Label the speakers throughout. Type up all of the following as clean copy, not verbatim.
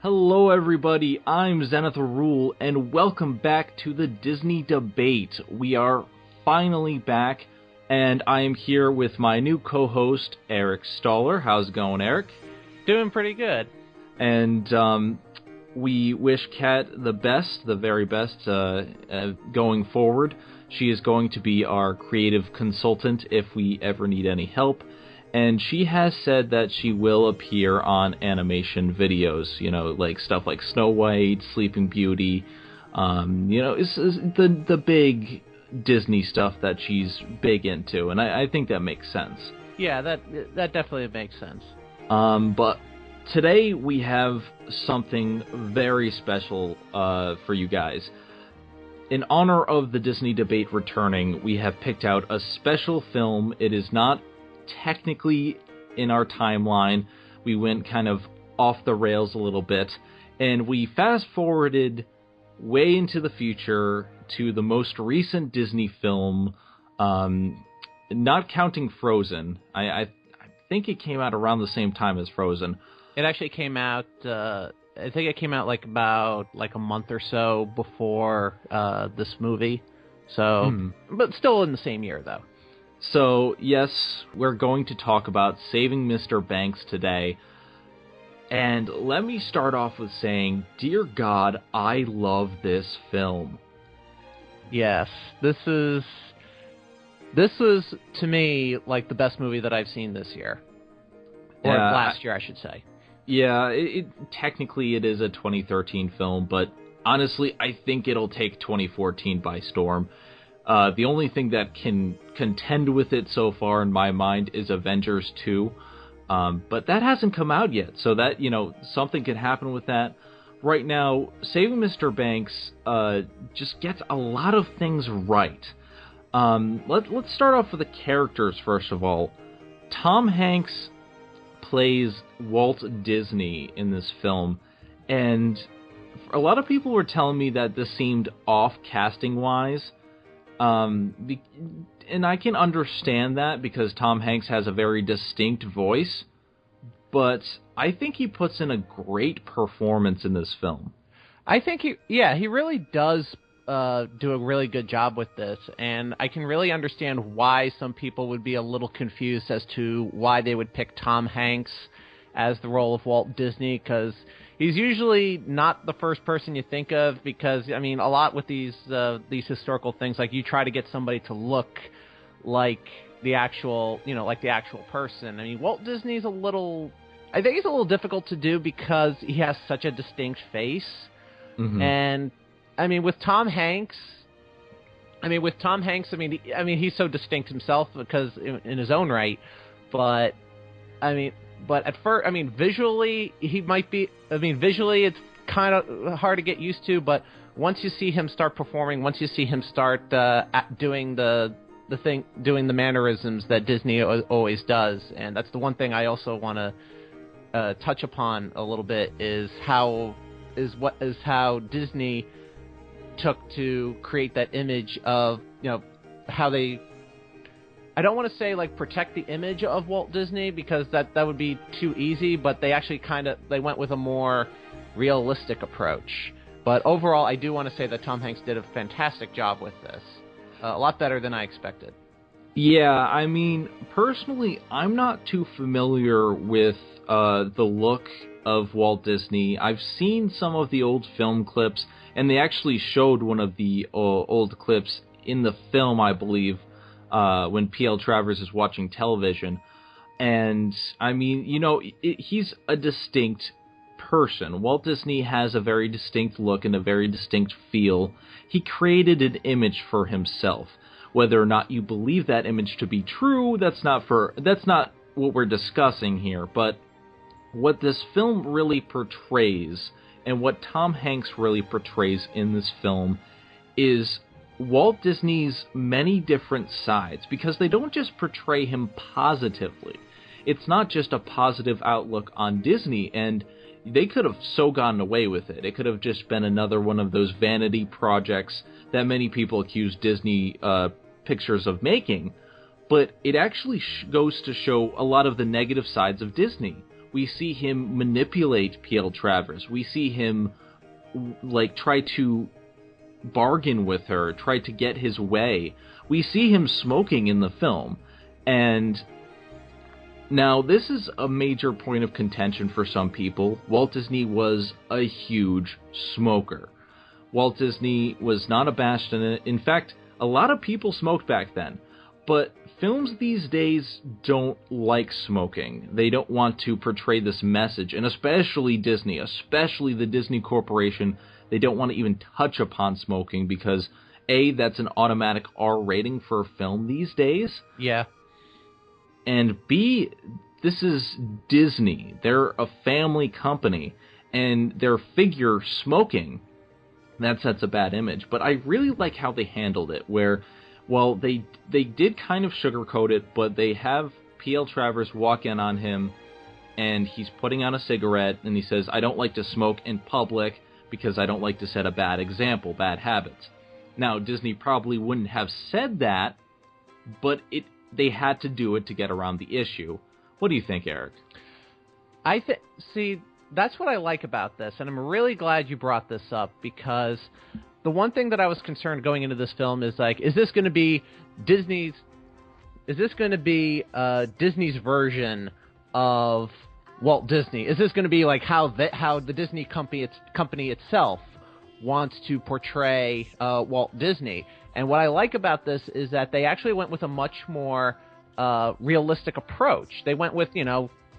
Speaker 1: Hello everybody, I'm Zenith Rule, and welcome back to the Disney Debate. We are finally back, and I am here with my new co-host, Y2Staller. How's it going, Eric?
Speaker 2: Doing pretty good.
Speaker 1: And we wish Kat the best, the very best, going forward. She is going to be our creative consultant if we ever need any help. And she has said that she will appear on animation videos, like stuff like Snow White, Sleeping Beauty, it's the big Disney stuff that she's big into, and I think that makes sense.
Speaker 2: Yeah, that definitely makes sense.
Speaker 1: But today we have something very special for you guys. In honor of the Disney Debate returning, we have picked out a special film. It is not technically in our timeline. We went kind of off the rails a little bit, and we fast forwarded way into the future to the most recent Disney film, not counting Frozen. I think it came out around the same time as Frozen.
Speaker 2: It actually came out, I think it came out about a month or so before this movie. So, but still in the same year though.
Speaker 1: So, yes, we're going to talk about Saving Mr. Banks today. And let me start off with saying, dear God, I love this film.
Speaker 2: Yes, this is, to me, like the best movie that I've seen this year. Or last year, I should say.
Speaker 1: Yeah, technically it is a 2013 film, but honestly, I think it'll take 2014 by storm. The only thing that can contend with it so far in my mind is Avengers 2, but that hasn't come out yet, so that, something can happen with that. Right now, Saving Mr. Banks just gets a lot of things right. Let's start off with the characters, first of all. Tom Hanks plays Walt Disney in this film, and a lot of people were telling me that this seemed off casting-wise. And I can understand that because Tom Hanks has a very distinct voice, but I think he puts in a great performance in this film.
Speaker 2: I think he really does do a really good job with this, and I can really understand why some people would be a little confused as to why they would pick Tom Hanks as the role of Walt Disney, because he's usually not the first person you think of, because, a lot with these historical things, like you try to get somebody to look like the actual, person. Walt Disney's I think he's a little difficult to do because he has such a distinct face. Mm-hmm. And, with Tom Hanks, he's so distinct himself because in his own right, but, but at first, visually, he might be... visually, it's kind of hard to get used to, but once you see him start performing, once you see him start doing the mannerisms that Disney always does, and that's the one thing I also want to touch upon a little bit, is how Disney took to create that image of, how they... I don't want to say, protect the image of Walt Disney, because that would be too easy, but they actually they went with a more realistic approach. But overall, I do want to say that Tom Hanks did a fantastic job with this. A lot better than I expected.
Speaker 1: Yeah, personally, I'm not too familiar with the look of Walt Disney. I've seen some of the old film clips, and they actually showed one of the old clips in the film, I believe, when P.L. Travers is watching television. And, he's a distinct person. Walt Disney has a very distinct look and a very distinct feel. He created an image for himself. Whether or not you believe that image to be true, that's not what we're discussing here. But what this film really portrays, and what Tom Hanks really portrays in this film, is Walt Disney's many different sides, because they don't just portray him positively. It's not just a positive outlook on Disney, and they could have so gotten away with it. It could have just been another one of those vanity projects that many people accuse Disney pictures of making, but it actually goes to show a lot of the negative sides of Disney. We see him manipulate P.L. Travers. We see him, like, try to bargain with her, try to get his way. We see him smoking in the film. And now, this is a major point of contention for some people. Walt Disney was a huge smoker. Walt Disney was not abashed in it. In fact, a lot of people smoked back then. But films these days don't like smoking. They don't want to portray this message. And especially Disney, especially the Disney Corporation, they don't want to even touch upon smoking because, A, that's an automatic R rating for a film these days.
Speaker 2: Yeah.
Speaker 1: And B, this is Disney. They're a family company. And their figure smoking, that sets a bad image. But I really like how they handled it, where, well, they did kind of sugarcoat it, but they have P.L. Travers walk in on him, and he's putting out a cigarette, and he says, I don't like to smoke in public because I don't like to set a bad example, bad habits. Now, Disney probably wouldn't have said that, but they had to do it to get around the issue. What do you think, Eric?
Speaker 2: See, that's what I like about this, and I'm really glad you brought this up, because the one thing that I was concerned going into this film is, like, is this going to be Disney's version of Walt Disney? Is this going to be like how the Disney company itself wants to portray Walt Disney? And what I like about this is that they actually went with a much more realistic approach. They went with,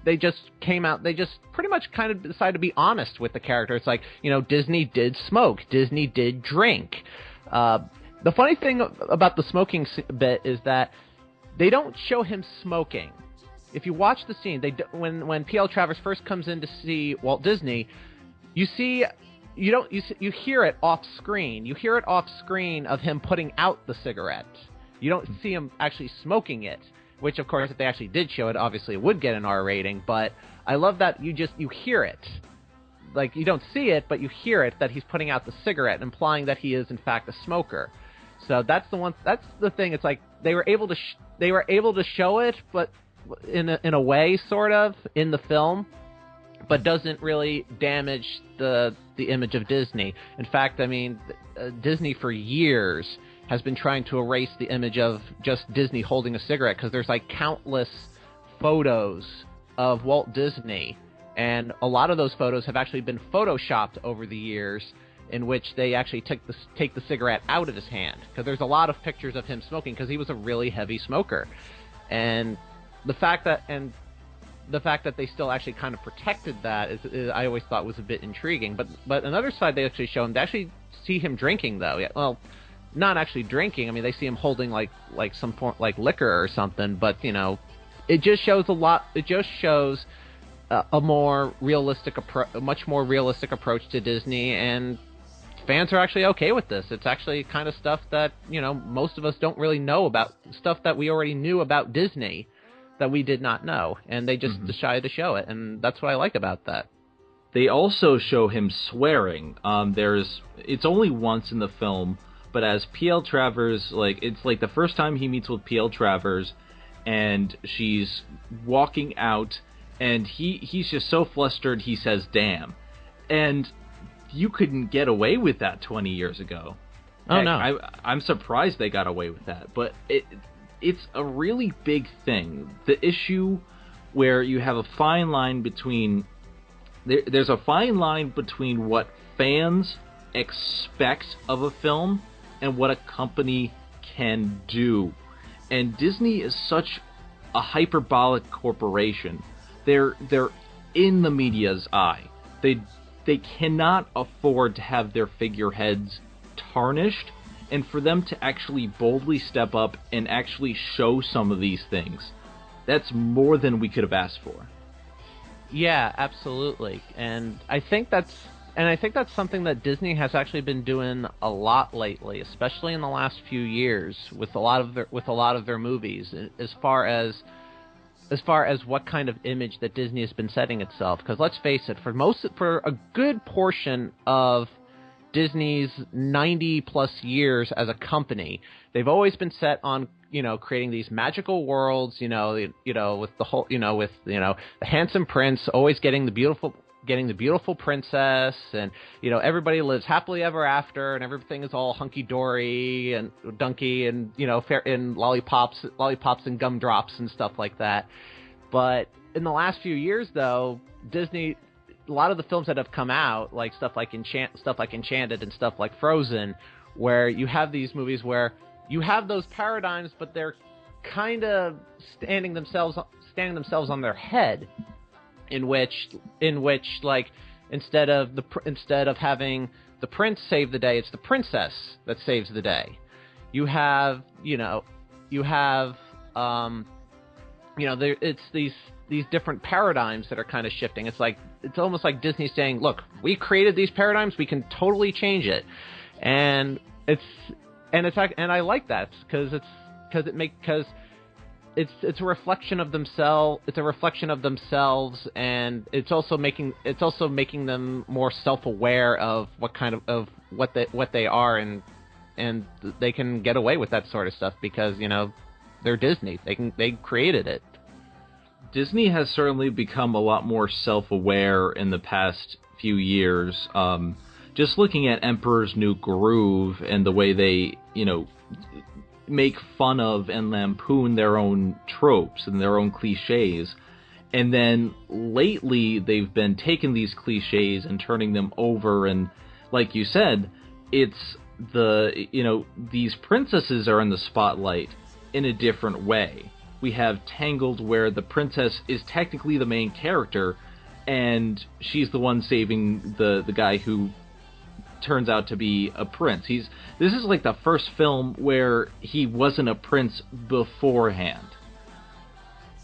Speaker 2: they just pretty much kind of decided to be honest with the character. It's like, Disney did smoke. Disney did drink. The funny thing about the smoking bit is that they don't show him smoking. If you watch the scene, when P.L. Travers first comes in to see Walt Disney, you hear it off screen. You hear it off screen of him putting out the cigarette. You don't see him actually smoking it, which, of course, if they actually did show it, obviously it would get an R rating. But I love that you hear it. Like, you don't see it, but you hear it, that he's putting out the cigarette, implying that he is, in fact, a smoker. So that's the thing. It's like they were able to show it, but in a way, sort of, in the film, but doesn't really damage the image of Disney. In fact, I mean, Disney for years has been trying to erase the image of just Disney holding a cigarette, because there's like countless photos of Walt Disney, and a lot of those photos have actually been photoshopped over the years, in which they actually take the cigarette out of his hand, because there's a lot of pictures of him smoking, because he was a really heavy smoker. And the fact that they still actually kind of protected that is I always thought was a bit intriguing. But another side they actually show him, they actually see him drinking, though. Yeah, well, not actually drinking. I mean, they see him holding like some form, like liquor or something. But it just shows a lot. It just shows a more realistic a much more realistic approach to Disney, and fans are actually okay with this. It's actually kind of stuff that most of us don't really know about, stuff that we already knew about Disney that we did not know, and they just decided to show it, and that's what I like about that.
Speaker 1: They also show him swearing. It's only once in the film, but as P.L. Travers, it's like the first time he meets with P.L. Travers, and she's walking out, and he's just so flustered, he says, "Damn." And you couldn't get away with that 20 years ago.
Speaker 2: Oh, no.
Speaker 1: I'm surprised they got away with that, but it's a really big thing. The issue where you have a fine line between... There's a fine line between what fans expect of a film and what a company can do. And Disney is such a hyperbolic corporation. They're in the media's eye. They cannot afford to have their figureheads tarnished, and for them to actually boldly step up and actually show some of these things, that's more than we could have asked for.
Speaker 2: Yeah, absolutely. And I think that's something that Disney has actually been doing a lot lately, especially in the last few years with a lot of their movies, as far as what kind of image that Disney has been setting itself. Because let's face it, for a good portion of Disney's 90 plus years as a company, they've always been set on creating these magical worlds, with the whole, with the handsome prince always getting the beautiful princess, and everybody lives happily ever after, and everything is all hunky dory and dunky, and and lollipops and gumdrops and stuff like that. But in the last few years, though, Disney, a lot of the films that have come out, like stuff like Enchanted and stuff like Frozen, where you have these movies where you have those paradigms, but they're kind of standing themselves on their head, in which like instead of having the prince save the day, it's the princess that saves the day. It's these different paradigms that are kind of shifting. It's almost like Disney saying, "Look, we created these paradigms, we can totally change it," and I like that because it's a reflection of themselves. It's a reflection of themselves, and it's also making them more self-aware of what they are, and they can get away with that sort of stuff because they're Disney. They created it.
Speaker 1: Disney has certainly become a lot more self-aware in the past few years. Just looking at Emperor's New Groove and the way they, make fun of and lampoon their own tropes and their own cliches. And then lately they've been taking these cliches and turning them over, and like you said, it's these princesses are in the spotlight in a different way. We have Tangled, where the princess is technically the main character, and she's the one saving the guy who turns out to be a prince. This is like the first film where he wasn't a prince beforehand.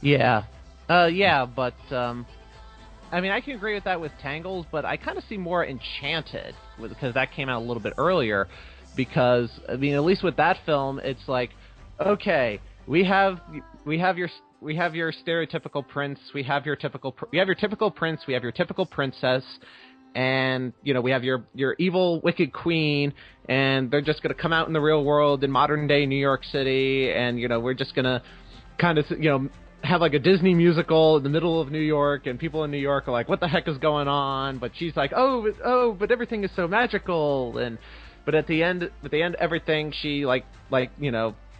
Speaker 2: Yeah, but I can agree with that with Tangled, but I kind of see more Enchanted because that came out a little bit earlier. Because at least with that film, it's like, okay, we have your stereotypical prince, we have your typical prince, we have your typical princess, and we have your evil wicked queen, and they're just going to come out in the real world in modern day New York City, and we're just going to kind of have like a Disney musical in the middle of New York, and people in New York are like, what the heck is going on? But she's like, but everything is so magical, but at the end everything, she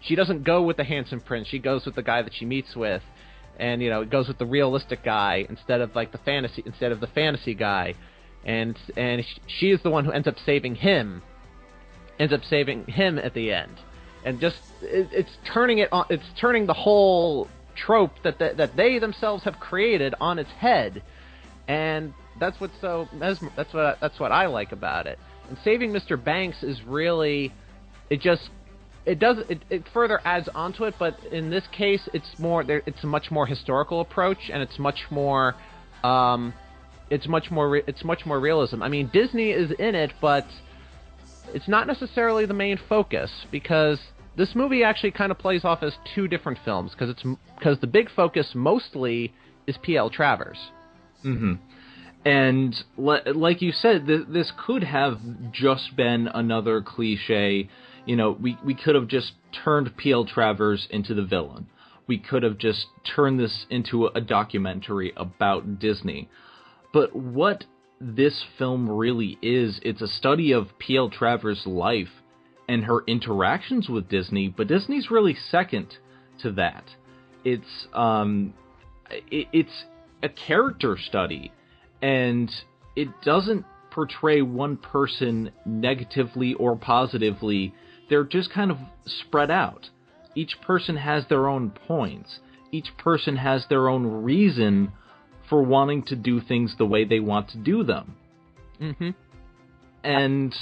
Speaker 2: she doesn't go with the handsome prince. She goes with the guy that she meets with, and goes with the realistic guy instead of the fantasy guy, and she is the one who ends up saving him at the end, and just it's turning it on. It's turning the whole trope that they themselves have created on its head, and that's what I like about it. And Saving Mr. Banks is really it further adds onto it, but in this case, it's a much more historical approach, and it's much more realism. Disney is in it, but it's not necessarily the main focus, because this movie actually kind of plays off as two different films, because the big focus mostly is P.L. Travers.
Speaker 1: Mm-hmm. And like you said, this could have just been another cliche. We could have just turned P.L. Travers into the villain. We could have just turned this into a documentary about Disney. But what this film really is, it's a study of P.L. Travers' life and her interactions with Disney, but Disney's really second to that. It's a character study, and it doesn't portray one person negatively or positively. They're just kind of spread out. Each person has their own points. Each person has their own reason for wanting to do things the way they want to do them.
Speaker 2: Mm-hmm.
Speaker 1: And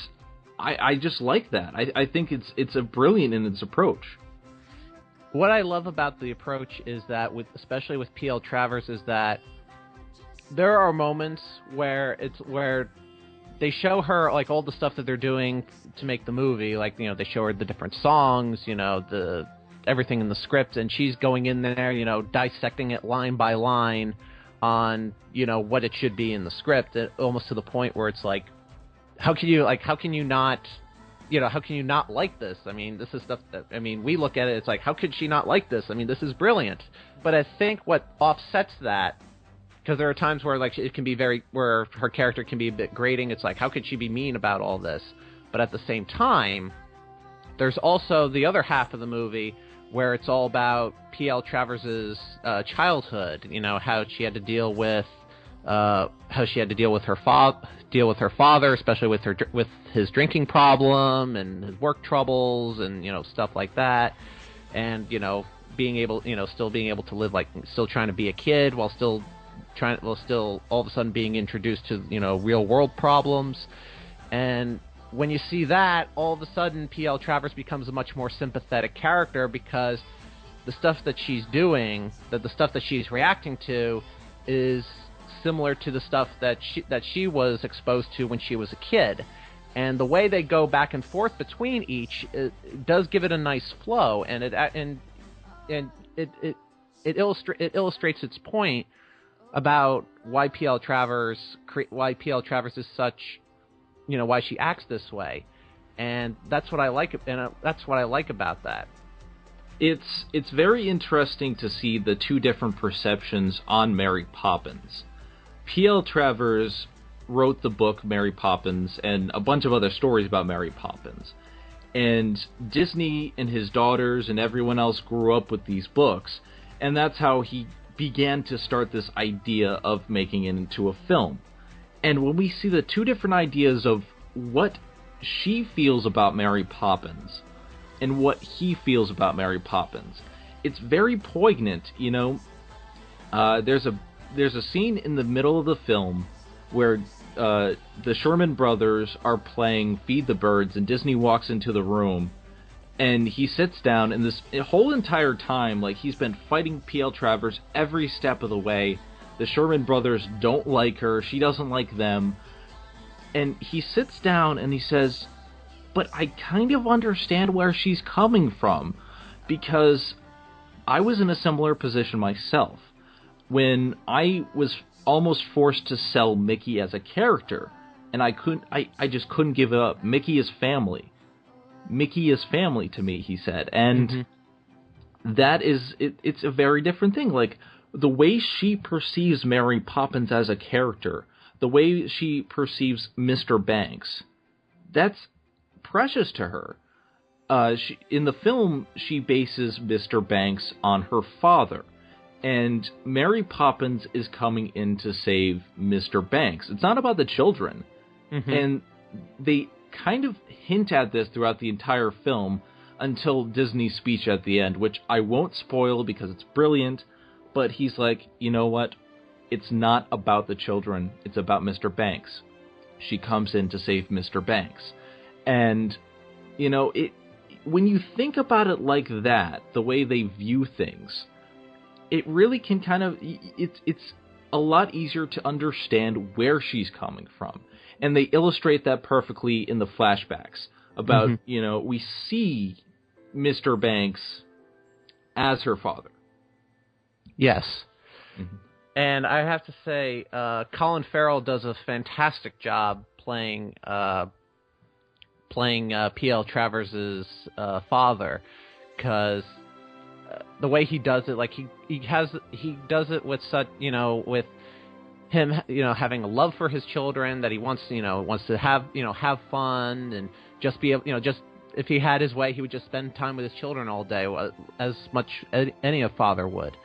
Speaker 1: I just like that. I think it's a brilliant in its approach.
Speaker 2: What I love about the approach is that, especially with P.L. Travers, is that there are moments where they show her all the stuff that they're doing to make the movie, they show her the different songs, everything in the script, and she's going in there, dissecting it line by line on what it should be in the script, almost to the point where it's like, how can you not how can you not like this? I mean, this is stuff that, I mean, we look at it, it's like, how could she not like this? I mean, this is brilliant. But I think what offsets that, because there are times where, like, it can be where her character can be a bit grating. It's like, how could she be mean about all this? But at the same time, there's also the other half of the movie where it's all about P.L. Travers' childhood. How she had to deal with her father, especially with his drinking problem and his work troubles and stuff like that, and still being able to live, like, still trying to be a kid while still all of a sudden being introduced to real world problems. And when you see that, all of a sudden P.L. Travers becomes a much more sympathetic character, because the stuff that she's doing, the stuff that she's reacting to, is similar to the stuff that she was exposed to when she was a kid. And the way they go back and forth between each, it does give it a nice flow, and it illustrates its point about why P.L. Travers is such, why she acts this way. And that's what I like, about that.
Speaker 1: It's very interesting to see the two different perceptions on Mary Poppins. P.L. Travers wrote the book Mary Poppins and a bunch of other stories about Mary Poppins. And Disney and his daughters and everyone else grew up with these books, and that's how he began to start this idea of making it into a film. And when we see the two different ideas of what she feels about Mary Poppins and what he feels about Mary Poppins, it's very poignant. There's a scene in the middle of the film where the Sherman brothers are playing Feed the Birds, and Disney walks into the room, and he sits down, and this whole entire time, like, he's been fighting P.L. Travers every step of the way. The Sherman brothers don't like her, she doesn't like them, and he sits down and he says, but I kind of understand where she's coming from, because I was in a similar position myself when I was almost forced to sell Mickey as a character, and I just couldn't give it up. Mickey is family. Mickey is family to me, he said. And that is, it's a very different thing. Like, the way she perceives Mary Poppins as a character, the way she perceives Mr. Banks, that's precious to her. In the film, she bases Mr. Banks on her father. And Mary Poppins is coming in to save Mr. Banks. It's not about the children. And they kind of hint at this throughout the entire film until Disney's speech at the end, which I won't spoil because it's brilliant, but he's like, you know what? It's not about the children. It's about Mr. Banks. She comes in to save Mr. Banks. And, when you think about it like that, the way they view things, it really can kind of, it's a lot easier to understand where she's coming from. And they illustrate that perfectly in the flashbacks about, we see Mr. Banks as her father.
Speaker 2: Yes. And I have to say, Colin Farrell does a fantastic job playing P.L. Travers' father, because the way he does it, like, he does it with such, with him, having a love for his children, that he wants to have fun and just be, just, if he had his way, he would just spend time with his children all day, as much as any a father would.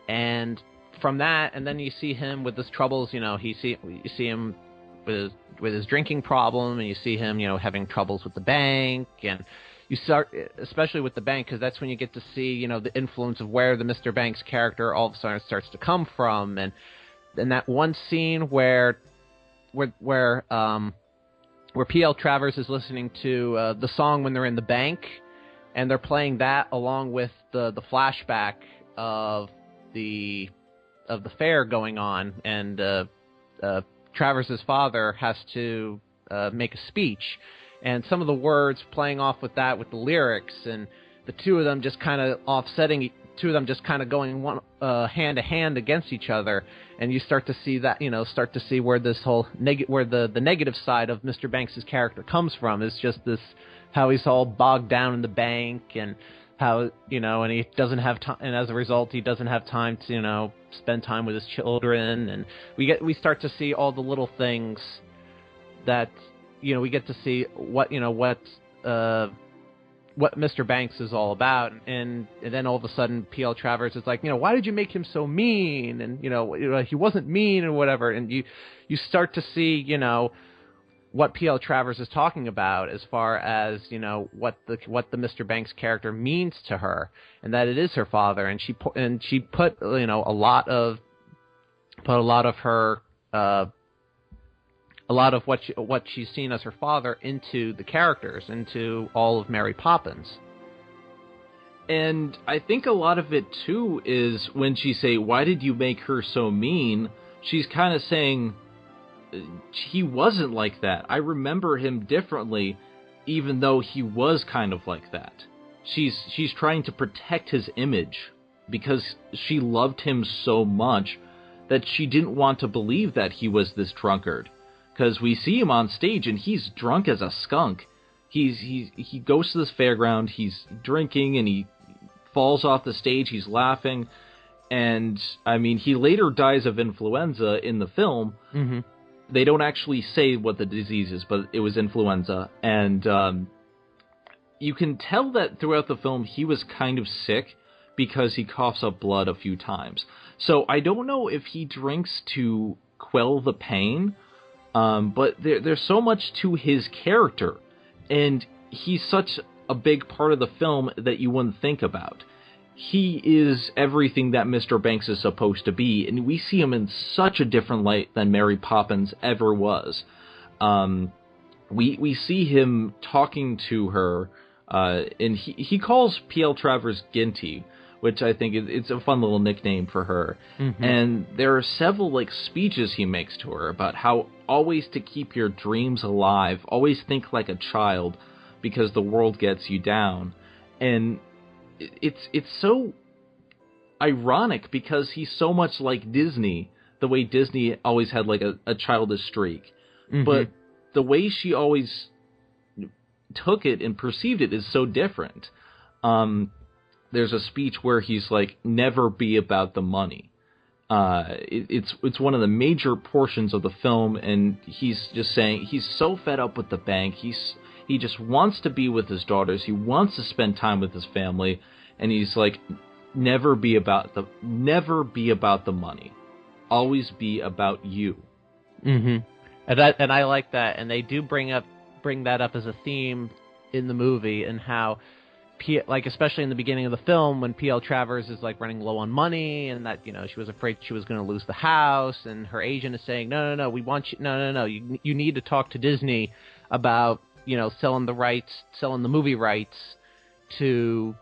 Speaker 2: And from that, and then you see him with his troubles, you see him with his drinking problem, and you see him, having troubles with the bank, and you start, especially with the bank, because that's when you get to see, the influence of where the Mr. Banks character all of a sudden starts to come from. And that one scene where P.L. Travers is listening to the song when they're in the bank, and they're playing that along with the flashback of the fair going on, and Travers' father has to make a speech, and some of the words playing off with that, with the lyrics, and the two of them just kind of offsetting two of them just kind of going hand to hand against each other, and you start to see that, start to see where this whole where the negative side of Mr. Banks' character comes from, is just this, how he's all bogged down in the bank, and how, and he doesn't have time, and as a result, he doesn't have time to, spend time with his children, and we start to see all the little things that, we get to see what Mr. Banks is all about, and then all of a sudden P.L. Travers is like, why did you make him so mean, and he wasn't mean and whatever, and you start to see what P.L. Travers is talking about as far as what the Mr. Banks character means to her, and that it is her father, and she put a lot of what she's seen as her father into the characters, into all of Mary Poppins.
Speaker 1: And I think a lot of it, too, is when she say, why did you make her so mean? She's kind of saying, he wasn't like that. I remember him differently, even though he was kind of like that. She's trying to protect his image because she loved him so much that she didn't want to believe that he was this drunkard. Because we see him on stage, and he's drunk as a skunk. He goes to this fairground, he's drinking, and he falls off the stage, he's laughing. And, I mean, he later dies of influenza in the film.
Speaker 2: Mm-hmm.
Speaker 1: They don't actually say what the disease is, but it was influenza. And you can tell that throughout the film he was kind of sick because he coughs up blood a few times. So I don't know if he drinks to quell the pain, but there's so much to his character, and he's such a big part of the film that you wouldn't think about. He is everything that Mr. Banks is supposed to be, and we see him in such a different light than Mary Poppins ever was. We see him talking to her, and he calls P.L. Travers Ginty, which I think it's a fun little nickname for her.
Speaker 2: Mm-hmm.
Speaker 1: And there are several speeches he makes to her about how always to keep your dreams alive, always think like a child, because the world gets you down. And it's so ironic because he's so much like Disney, the way Disney always had like a childish streak.
Speaker 2: Mm-hmm.
Speaker 1: But the way she always took it and perceived it is so different. There's a speech where he's like, never be about the money. It's one of the major portions of the film, and he's just saying he's so fed up with the bank. He just wants to be with his daughters. He wants to spend time with his family, and he's like, never be about the money. Always be about you.
Speaker 2: Mm-hmm. And I like that, and they do bring that up as a theme in the movie, and how especially in the beginning of the film, when P.L. Travers is like running low on money, and that she was afraid she was going to lose the house, and her agent is saying, no, we want you, no, you need to talk to Disney about selling the movie rights to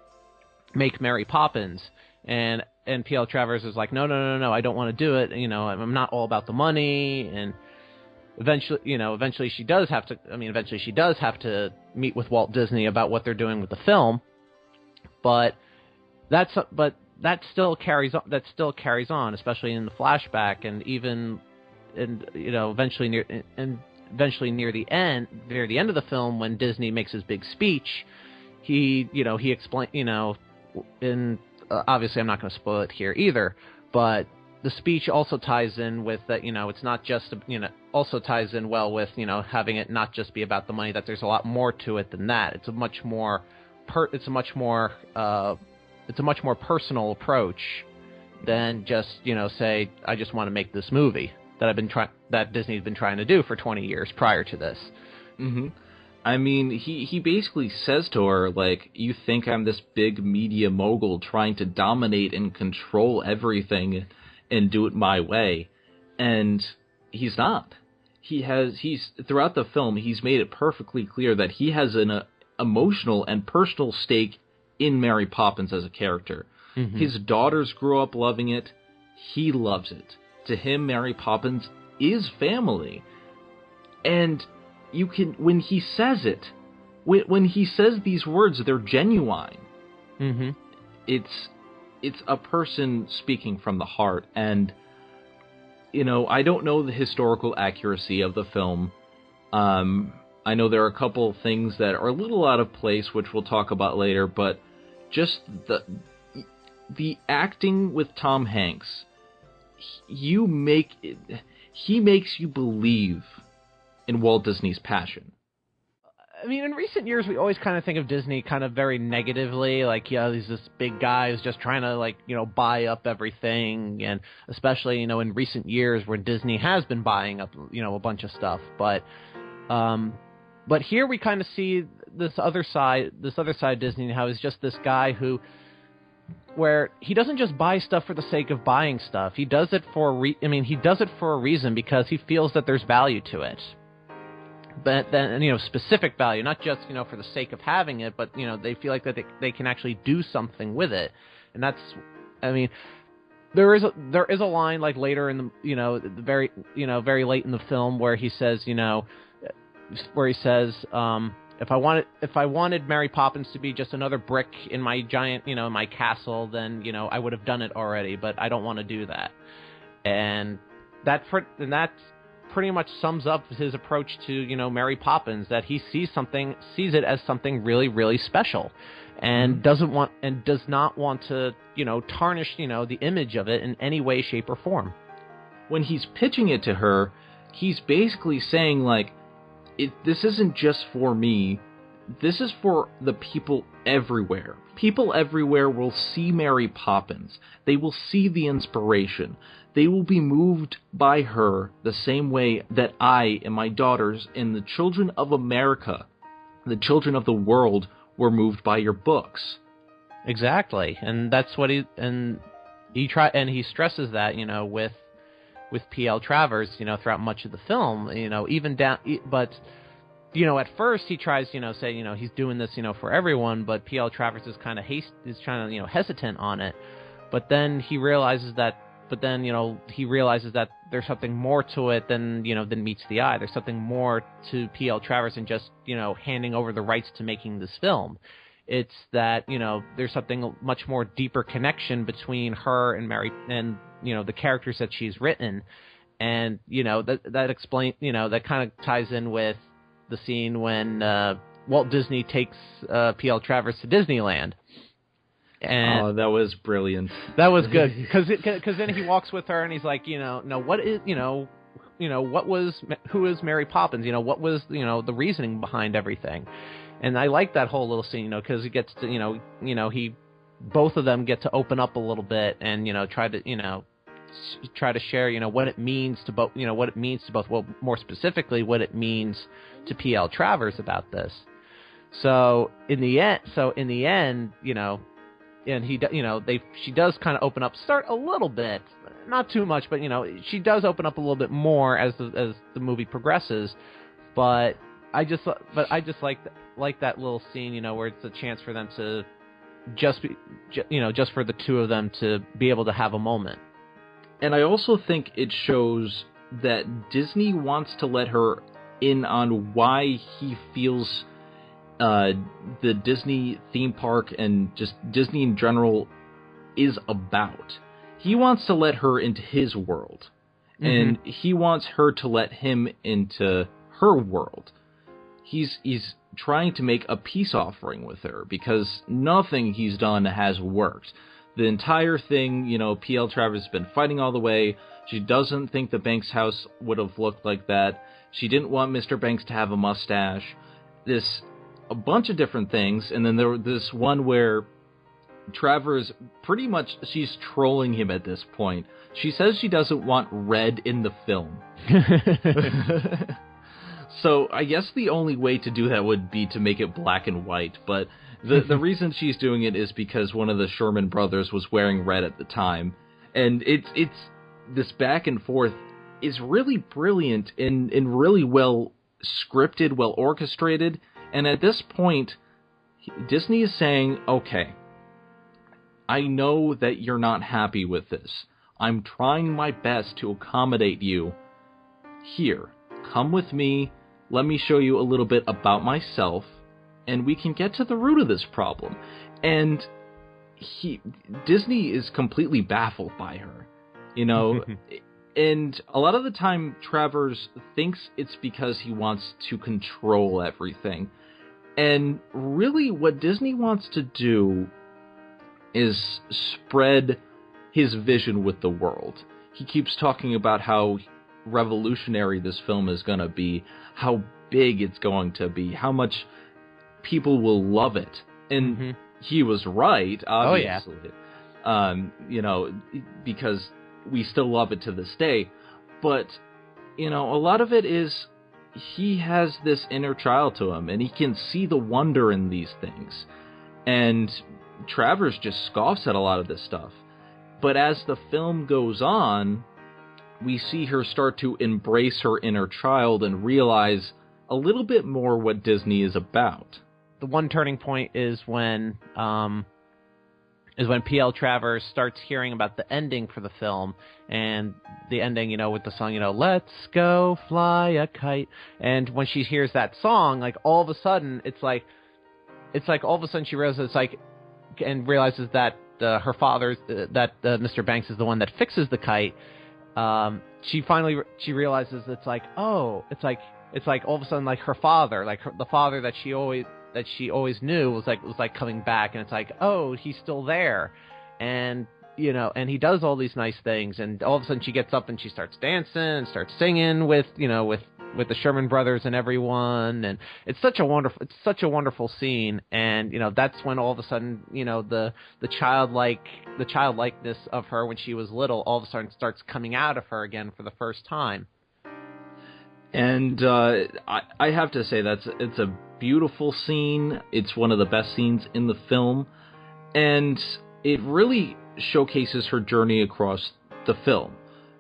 Speaker 2: make Mary Poppins, and P.L. Travers is like, no, I don't want to do it, I'm not all about the money, and eventually she does have to meet with Walt Disney about what they're doing with the film, but that still carries on, especially in the flashback, and even eventually near the end of the film, when Disney makes his big speech, he explains, obviously I'm not going to spoil it here either, but the speech also ties in with that, it's not just, also ties in well with, having it not just be about the money, that there's a lot more to it than that. It's a much more personal approach than just, say, I just want to make this movie that Disney's been trying to do for 20 years prior to this.
Speaker 1: Mm-hmm. I mean, he basically says to her, like, you think I'm this big media mogul trying to dominate and control everything and do it my way, and he's not. He's throughout the film, he's made it perfectly clear that he has an emotional and personal stake in Mary Poppins as a character.
Speaker 2: Mm-hmm.
Speaker 1: His daughters grew up loving it. He loves it. To him, Mary Poppins is family. And you can, when he says it, when he says these words, they're genuine.
Speaker 2: Mm-hmm.
Speaker 1: it's a person speaking from the heart, and I don't know the historical accuracy of the film. I know there are a couple of things that are a little out of place, which we'll talk about later, but just the acting with Tom Hanks, he makes you believe in Walt Disney's passion.
Speaker 2: I mean, in recent years, we always kind of think of Disney kind of very negatively, like, he's this big guy who's just trying to, buy up everything, and especially, in recent years when Disney has been buying up, a bunch of stuff, but here we kind of see this other side of Disney, how he's just this guy where he doesn't just buy stuff for the sake of buying stuff. He does it for a reason, because he feels that there's value to it. But then, specific value, not just, for the sake of having it, but, they feel like that they can actually do something with it. And that's, there is a line, like, later in the, very late in the film where he says, if I wanted Mary Poppins to be just another brick in my giant, my castle, then, I would have done it already, but I don't want to do that. And that's pretty much sums up his approach to, Mary Poppins, that he sees it as something really, really special, and does not want to, tarnish, the image of it in any way, shape, or form.
Speaker 1: When he's pitching it to her, he's basically saying, like, this isn't just for me, this is for the people everywhere. People everywhere will see Mary Poppins. They will see the inspiration. They will be moved by her the same way that I and my daughters and the children of America, the children of the world, were moved by your books.
Speaker 2: Exactly, and that's what he stresses that, with P.L. Travers, throughout much of the film, but at first he tries, say, he's doing this, for everyone, but P.L. Travers is kind of trying to, hesitant on it, but then he realizes that there's something more to it than meets the eye. There's something more to P.L. Travers than just, handing over the rights to making this film. It's that, there's something much more deeper connection between her and Mary and, the characters that she's written. And, that explains, that kind of ties in with the scene when Walt Disney takes P.L. Travers to Disneyland. And
Speaker 1: that was brilliant.
Speaker 2: That was good, because then he walks with her and he's like, who is Mary Poppins? What was, the reasoning behind everything? And I like that whole little scene, because he gets to, both of them get to open up a little bit and, try to share, what it means to both, well, more specifically, what it means to P.L. Travers about this. So in the end, and she does kind of open up, start a little bit, not too much, but she does open up a little bit more as the movie progresses. But I just like that little scene, where it's a chance for them to just for the two of them to be able to have a moment.
Speaker 1: And I also think it shows that Disney wants to let her in on why he feels the Disney theme park and just Disney in general is about. He wants to let her into his world, and he wants her to let him into her world. He's trying to make a peace offering with her, because nothing he's done has worked. The entire thing, P.L. Travers has been fighting all the way. She doesn't think the Banks house would have looked like that. She didn't want Mr. Banks to have a mustache. A bunch of different things, and then there was this one where Travers, pretty much, she's trolling him at this point. She says she doesn't want red in the film. So I guess the only way to do that would be to make it black and white, but the reason she's doing it is because one of the Sherman brothers was wearing red at the time, and it's this back and forth is really brilliant and really well scripted, well orchestrated. And at this point, Disney is saying, okay, I know that you're not happy with this. I'm trying my best to accommodate you. Here, come with me. Let me show you a little bit about myself, and we can get to the root of this problem. And Disney is completely baffled by her, you know. And a lot of the time, Travers thinks it's because he wants to control everything. And really, what Disney wants to do is spread his vision with the world. He keeps talking about how revolutionary this film is going to be, how big it's going to be, how much people will love it. And he was right, obviously. Oh, yeah. You know, because we still love it to this day. But, you know, a lot of it is he has this inner child to him, and he can see the wonder in these things. And Travers just scoffs at a lot of this stuff. But as the film goes on, we see her start to embrace her inner child and realize a little bit more what Disney is about.
Speaker 2: The one turning point is when P.L. Travers starts hearing about the ending for the film, and the ending, you know, with the song, you know, "Let's go fly a kite." And when she hears that song, like, all of a sudden, it's like all of a sudden she realizes, and realizes that her father, Mr. Banks is the one that fixes the kite. She realizes it's like all of a sudden, like, her father, the father that she always knew was coming back, and it's like, oh, he's still there. And, you know, and he does all these nice things, and all of a sudden she gets up and she starts dancing and starts singing with the Sherman Brothers and everyone, and it's such a wonderful scene. And, you know, that's when all of a sudden, you know, the childlikeness of her when she was little all of a sudden starts coming out of her again for the first time.
Speaker 1: And I have to say it's a beautiful scene. It's one of the best scenes in the film, and it really showcases her journey across the film.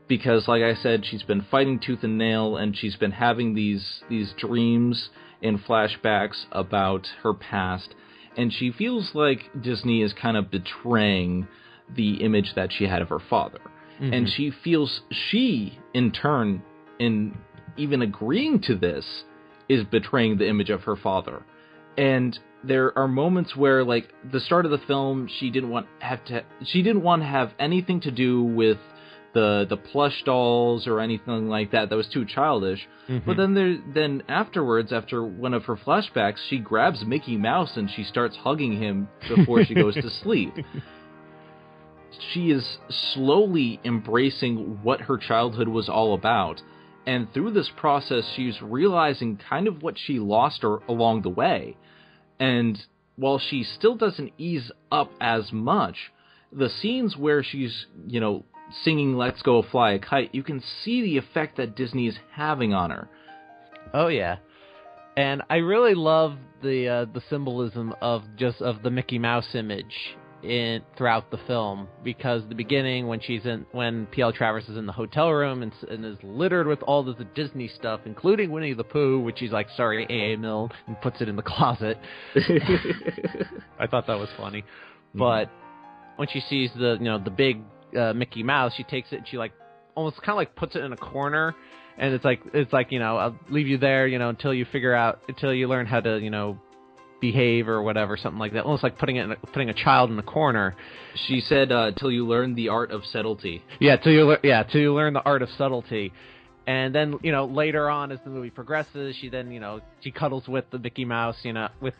Speaker 1: Because, like I said, she's been fighting tooth and nail, and she's been having these dreams and flashbacks about her past, and she feels like Disney is kind of betraying the image that she had of her father. And she feels in turn, in even agreeing to this, is betraying the image of her father. And there are moments where, like, the start of the film, she didn't want to have anything to do with the plush dolls or anything like that. That was too childish. But then afterwards, after one of her flashbacks, she grabs Mickey Mouse and she starts hugging him before she goes to sleep. She is slowly embracing what her childhood was all about. And through this process, she's realizing kind of what she lost along the way. And while she still doesn't ease up as much, the scenes where she's, you know, singing "Let's Go Fly a Kite," you can see the effect that Disney is having on her.
Speaker 2: Oh, yeah. And I really love the symbolism of the Mickey Mouse image throughout the film, because the beginning, when P.L. Travers is in the hotel room and is littered with all of the Disney stuff, including Winnie the Pooh, which he's like, "Sorry, A.A. Milne," and puts it in the closet. I thought that was funny. But when she sees the big Mickey Mouse, she takes it and she, like, almost kind of like puts it in a corner, and it's like, you know, "I'll leave you there, you know, until you learn how to, you know, behave," or whatever, something like that. Almost like putting a child in a corner.
Speaker 1: She said, "Till you learn the art of subtlety."
Speaker 2: Yeah, till you learn the art of subtlety. And then, you know, later on, as the movie progresses, she then, you know, she cuddles with the Mickey Mouse, you know, with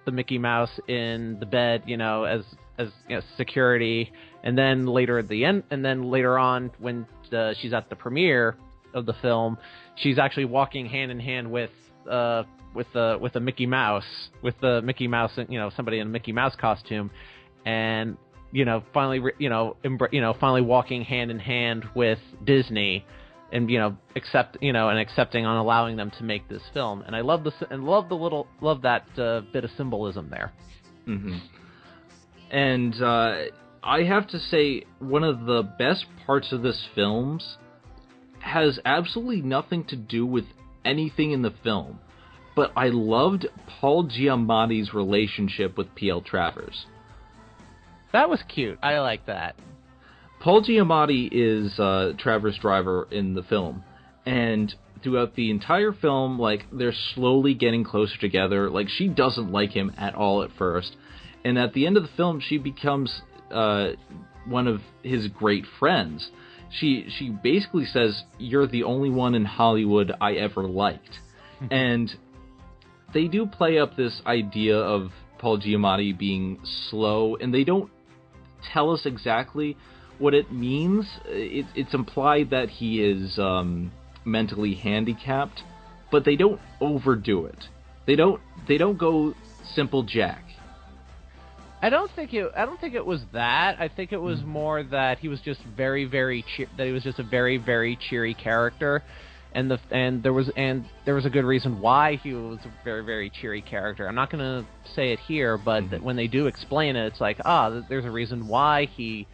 Speaker 2: the Mickey Mouse in the bed, you know, as you know, security. And then later at the end, and then later on, when she's at the premiere of the film, she's actually walking hand in hand with a Mickey Mouse, you know, somebody in a Mickey Mouse costume, and, you know, finally walking hand in hand with Disney, and, you know, accepting on allowing them to make this film. And I love that bit of symbolism there.
Speaker 1: And I have to say, one of the best parts of this film has absolutely nothing to do with anything in the film, but I loved Paul Giamatti's relationship with P.L. Travers.
Speaker 2: That was cute. I like that.
Speaker 1: Paul Giamatti is Travers' driver in the film, and throughout the entire film, like, they're slowly getting closer together. Like, she doesn't like him at all at first, And at the end of the film, she becomes one of his great friends. She basically says, "You're the only one in Hollywood I ever liked." And they do play up this idea of Paul Giamatti being slow, and they don't tell us exactly what it means. It's implied that he is mentally handicapped, but they don't overdo it. They don't go simple Jack.
Speaker 2: I don't think it was that. I think it was more that he was just very, very that he was just a very, very cheery character, and there was a good reason why he was a very, very cheery character. I'm not going to say it here, but when they do explain it, it's like, there's a reason why he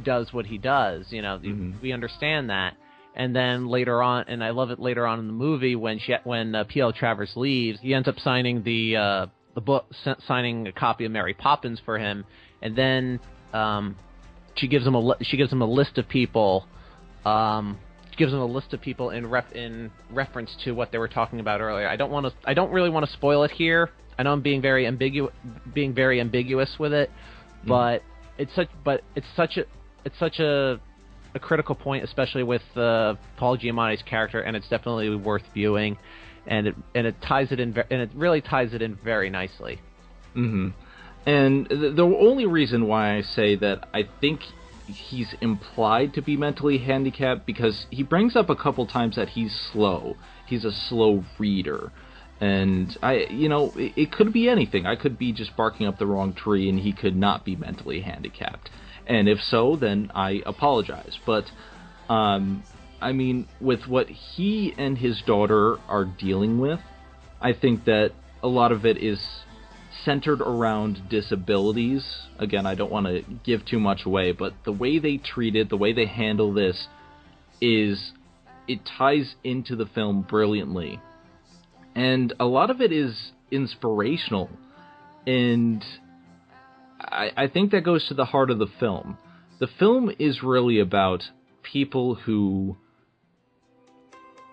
Speaker 2: does what he does. You know, we understand that. And then later on, and I love it later on in the movie when P.L. Travers leaves, he ends up signing the book, signing a copy of Mary Poppins for him, and then she gives him a list of people. She gives him a list of people in reference to what they were talking about earlier. I don't really want to spoil it here. I know I'm being very ambiguous with it, but it's such a critical point, especially with Paul Giamatti's character, and it's definitely worth viewing. And it ties it in, and it really ties it in very nicely.
Speaker 1: And the only reason why I say that I think he's implied to be mentally handicapped, because he brings up a couple times that he's slow. He's a slow reader, and it could be anything. I could be just barking up the wrong tree, and he could not be mentally handicapped. And if so, then I apologize. But I mean, with what he and his daughter are dealing with, I think that a lot of it is centered around disabilities. Again, I don't want to give too much away, but the way they treat it, the way they handle this, it ties into the film brilliantly. And a lot of it is inspirational. And I think that goes to the heart of the film. The film is really about people who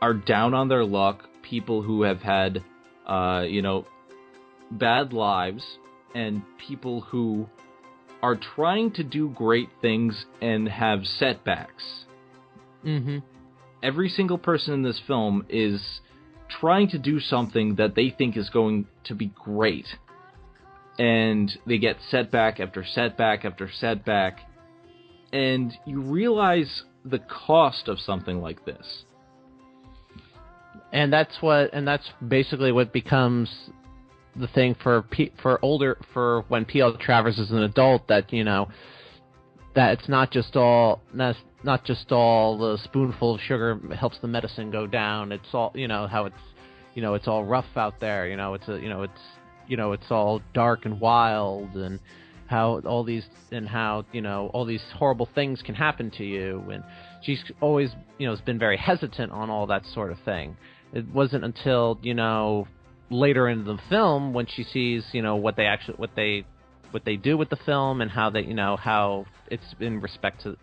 Speaker 1: are down on their luck, people who have had, bad lives, and people who are trying to do great things and have setbacks. Every single person in this film is trying to do something that they think is going to be great. And they get setback after setback after setback. And you realize the cost of something like this. And that's basically what becomes the thing for when P.L. Travers is an adult, that that it's not just all the spoonful of sugar helps the medicine go down. It's all how it's all rough out there. It's all dark and wild, and how all these horrible things can happen to you. And she's always has been very hesitant on all that sort of thing. It wasn't until later in the film when she sees what they do with the film, and how they how it's in respect to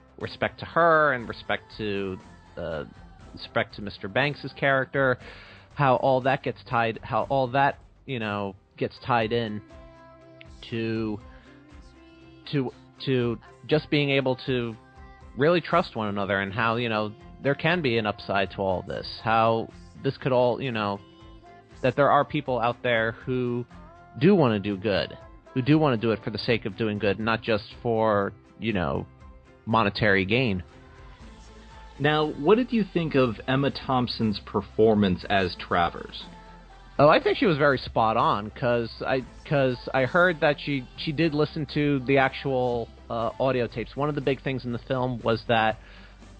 Speaker 1: her and respect to Mr. Banks's character, how all that gets tied in to just being able to really trust one another, and how there can be an upside to all this, how this could all that there are people out there who do want to do good, who do want to do it for the sake of doing good, not just for monetary gain. Now, what did you think of Emma Thompson's performance as Travers?
Speaker 2: Oh, I think she was very spot on, because I heard that she did listen to the actual audio tapes. One of the big things in the film was that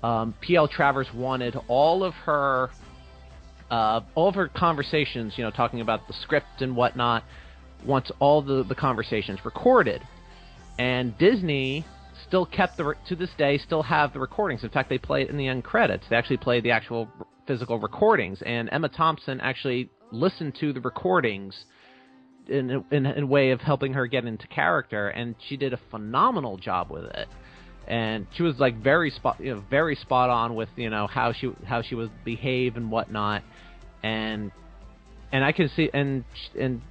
Speaker 2: P.L. Travers wanted all of her conversations, talking about the script and whatnot, wants all the conversations recorded. And Disney still kept to this day still have the recordings. In fact, they play it in the end credits. They actually play the actual physical recordings, and Emma Thompson actually listened to the recordings in a way of helping her get into character, and she did a phenomenal job with it. And she was like very spot on with how she would behave and whatnot. And And I can see, and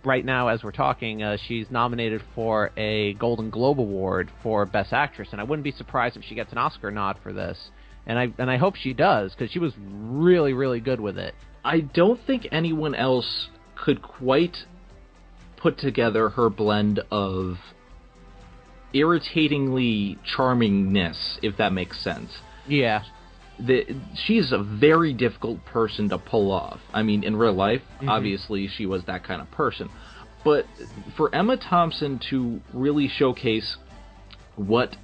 Speaker 2: right now as we're talking, she's nominated for a Golden Globe Award for Best Actress, and I wouldn't be surprised if she gets an Oscar nod for this. And I hope she does, because she was really, really good with it.
Speaker 1: I don't think anyone else could quite put together her blend of irritatingly charmingness, if that makes sense.
Speaker 2: Yeah.
Speaker 1: She's a very difficult person to pull off. I mean, in real life, obviously, she was that kind of person. But for Emma Thompson to really showcase what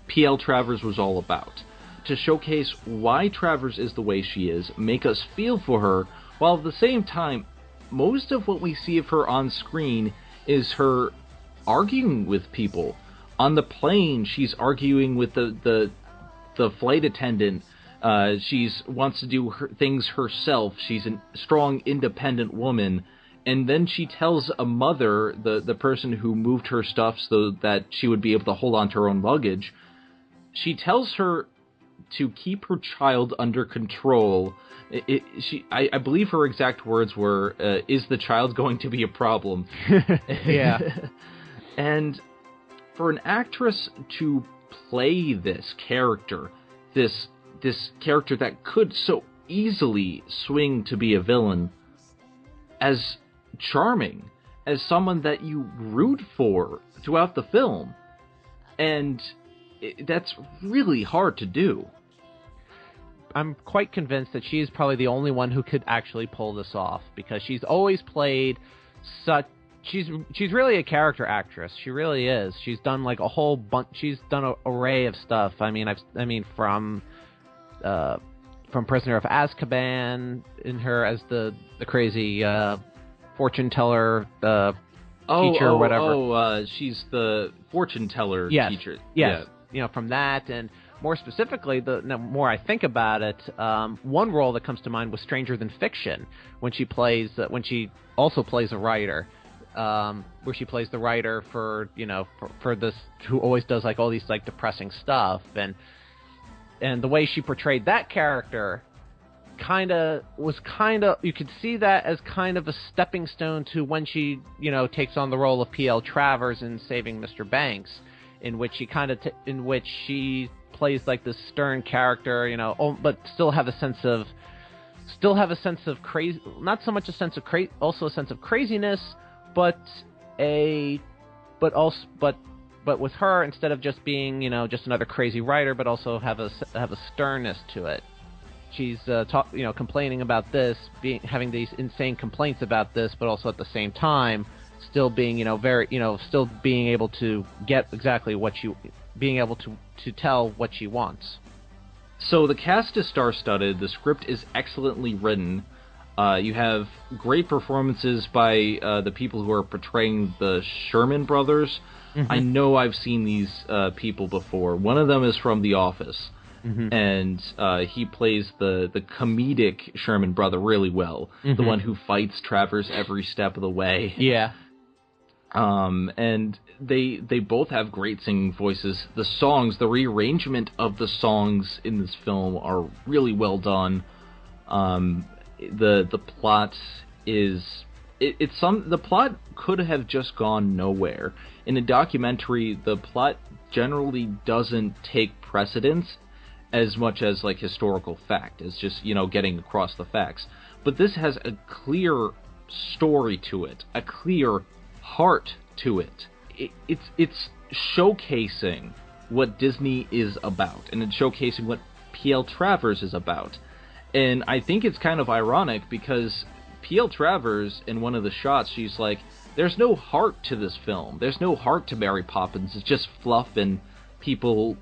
Speaker 1: P.L. Travers was all about, to showcase why Travers is the way she is, make us feel for her, while at the same time, most of what we see of her on screen is her arguing with people. On the plane, she's arguing with the flight attendant. She's wants to do things herself. She's a strong, independent woman. And then she tells a mother, the person who moved her stuff so that she would be able to hold on to her own luggage, she tells her to keep her child under control. I believe her exact words were, is the child going to be a problem?
Speaker 2: Yeah.
Speaker 1: And for an actress to play this character, this character that could so easily swing to be a villain, as charming, as someone that you root for throughout the film, and that's really hard to do.
Speaker 2: I'm quite convinced that she's probably the only one who could actually pull this off, because she's always played such... She's really a character actress. She really is. She's done like a whole bunch. She's done an array of stuff. I mean, from Prisoner of Azkaban, in her as the crazy fortune teller teacher or whatever.
Speaker 1: She's the fortune teller teacher.
Speaker 2: Yes. Yeah. From that, and more specifically, the more I think about it, one role that comes to mind was Stranger Than Fiction, when she also plays a writer. Where she plays the writer for this, who always does like all these like depressing stuff, and the way she portrayed that character you could see that as kind of a stepping stone to when she takes on the role of P.L. Travers in Saving Mr. Banks, in which she plays like this stern character, but still have a sense of crazy, not so much a sense of also a sense of craziness. But with her, instead of just being just another crazy writer, but also have a sternness to it. She's complaining about this, having these insane complaints about this, but also at the same time still being still being able to get exactly being able to tell what she wants.
Speaker 1: So the cast is star-studded. The script is excellently written. You have great performances by the people who are portraying the Sherman brothers. Mm-hmm. I know I've seen these people before. One of them is from The Office, and he plays the comedic Sherman brother really well. The one who fights Travers every step of the way.
Speaker 2: Yeah.
Speaker 1: And they both have great singing voices. The songs, the rearrangement of the songs in this film are really well done. The plot is the plot could have just gone nowhere. In a documentary, the plot generally doesn't take precedence as much as like historical fact. It's just getting across the facts. But this has a clear story to it, a clear heart to it. It's showcasing what Disney is about, and it's showcasing what P.L. Travers is about. And I think it's kind of ironic because P.L. Travers, in one of the shots, she's like, there's no heart to this film. There's no heart to Mary Poppins. It's just fluff and people